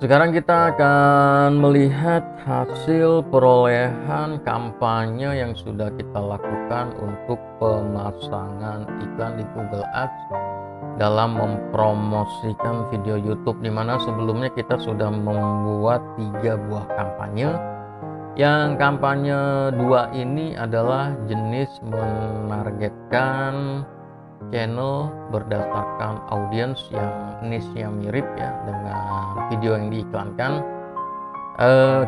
Sekarang kita akan melihat hasil perolehan kampanye yang sudah kita lakukan untuk pemasangan iklan di Google Ads dalam mempromosikan video YouTube, di mana sebelumnya kita sudah membuat 3 buah kampanye. Yang kampanye 2 ini adalah jenis menargetkan channel berdasarkan audiens yang niche-nya mirip ya dengan video yang diiklankan.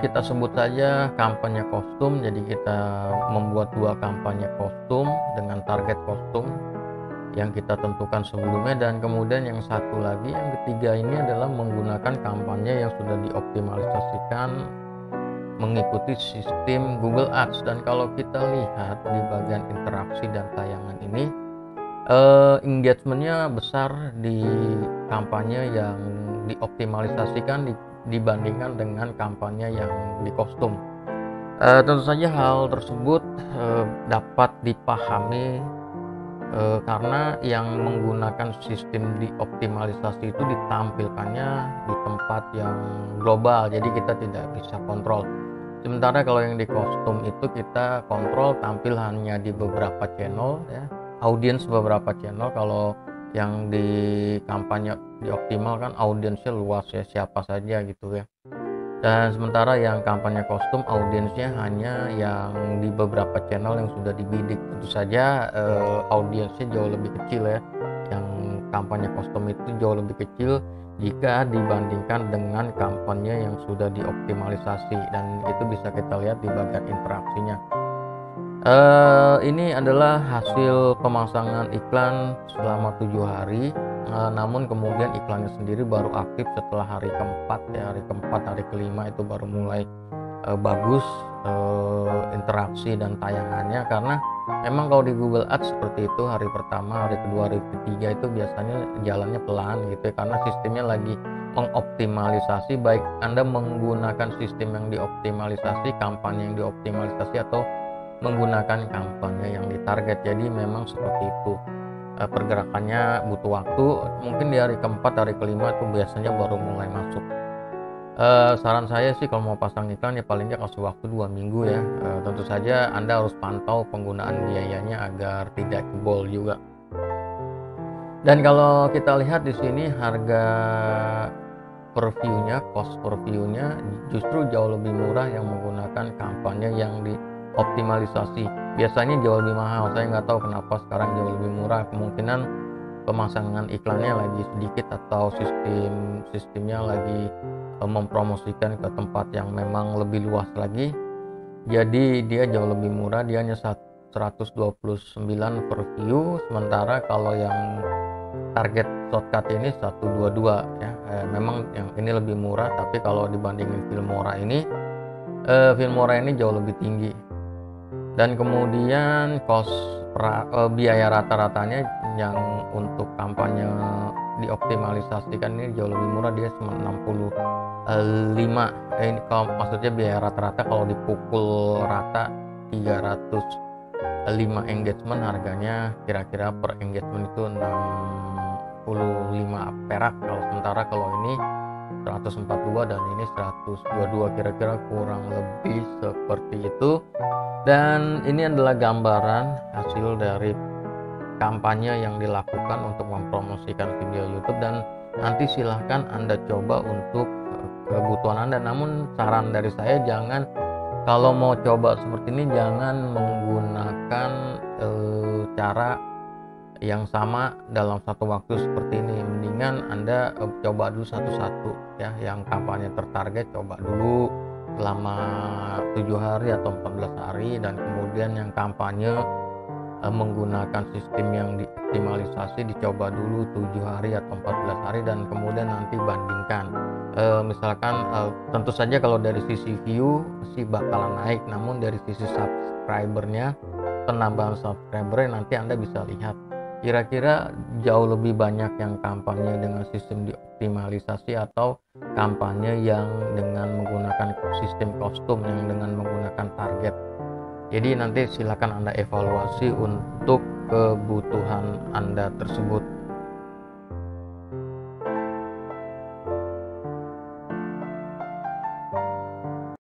Kita sebut saja kampanye kostum. Jadi kita membuat 2 kampanye kostum dengan target kostum yang kita tentukan sebelumnya, dan kemudian yang satu lagi, yang ketiga ini adalah menggunakan kampanye yang sudah dioptimalisasikan mengikuti sistem Google Ads. Dan kalau kita lihat di bagian interaksi dan tayangan ini, engagementnya besar di kampanye yang dioptimalisasikan dibandingkan dengan kampanye yang di kostum. Tentu saja hal tersebut dapat dipahami karena yang menggunakan sistem dioptimalisasi itu ditampilkannya di tempat yang global, jadi kita tidak bisa kontrol. Sementara kalau yang di kostum itu kita kontrol, tampil hanya di beberapa channel ya, audiens beberapa channel. Kalau yang di kampanye dioptimal kan audiensnya luas ya, siapa saja gitu ya. Dan sementara yang kampanye kostum audiensnya hanya yang di beberapa channel yang sudah dibidik. Tentu saja audiensnya jauh lebih kecil ya. Yang kampanye kostum itu jauh lebih kecil jika dibandingkan dengan kampanye yang sudah dioptimalisasi, dan itu bisa kita lihat di bagian interaksinya. Ini adalah hasil pemasangan iklan selama 7 hari, namun kemudian iklannya sendiri baru aktif setelah hari keempat ya, hari keempat, hari kelima itu baru mulai bagus interaksi dan tayangannya. Karena memang kalau di Google Ads seperti itu, hari pertama, hari kedua, hari ketiga itu biasanya jalannya pelan gitu ya, karena sistemnya lagi mengoptimalisasi, baik Anda menggunakan sistem yang dioptimalisasi, kampanye yang dioptimalisasi, atau menggunakan kampanye yang ditarget. Jadi memang seperti itu, pergerakannya butuh waktu. Mungkin di hari keempat, hari kelima itu biasanya baru mulai masuk. Saran saya sih kalau mau pasang iklan ya paling nggak kasih waktu 2 minggu ya. Tentu saja Anda harus pantau penggunaan biayanya agar tidak jebol juga. Dan kalau kita lihat di sini, harga per view-nya, cost per view-nya justru jauh lebih murah yang menggunakan kampanye yang dioptimalisasi. Biasanya jauh lebih mahal, saya nggak tahu kenapa sekarang jauh lebih murah. Kemungkinan pemasangan iklannya lagi sedikit, atau sistemnya lagi mempromosikan ke tempat yang memang lebih luas lagi, jadi dia jauh lebih murah. Dia hanya 129 per view, sementara kalau yang target shortcut ini 122 ya. Memang yang ini lebih murah, tapi kalau dibandingin Filmora ini jauh lebih tinggi. Dan kemudian biaya rata-ratanya yang untuk kampanye dioptimalisasikan ini jauh lebih murah, dia cuma 65. Ini kalau maksudnya biaya rata-rata, kalau dipukul rata 305 engagement, harganya kira-kira per engagement itu 65 perak. Kalau sementara kalau ini 142 dan ini 122, kira-kira kurang lebih seperti itu. Dan ini adalah gambaran hasil dari kampanye yang dilakukan untuk mempromosikan video YouTube, dan nanti silahkan Anda coba untuk kebutuhan Anda. Namun saran dari saya, jangan, kalau mau coba seperti ini, jangan menggunakan cara yang sama dalam satu waktu seperti ini. Mendingan Anda coba dulu satu-satu ya. Yang kampanye tertarget coba dulu selama 7 hari atau 14 hari, dan kemudian yang kampanye menggunakan sistem yang dioptimalisasi dicoba dulu 7 hari atau 14 hari, dan kemudian nanti bandingkan. Misalkan tentu saja kalau dari sisi view sih bakalan naik, namun dari sisi subscribernya, penambahan subscribernya, nanti Anda bisa lihat kira-kira jauh lebih banyak yang kampanye dengan sistem dioptimalisasi atau kampanye yang dengan menggunakan sistem kostum, yang dengan menggunakan target. Jadi nanti silakan Anda evaluasi untuk kebutuhan Anda tersebut.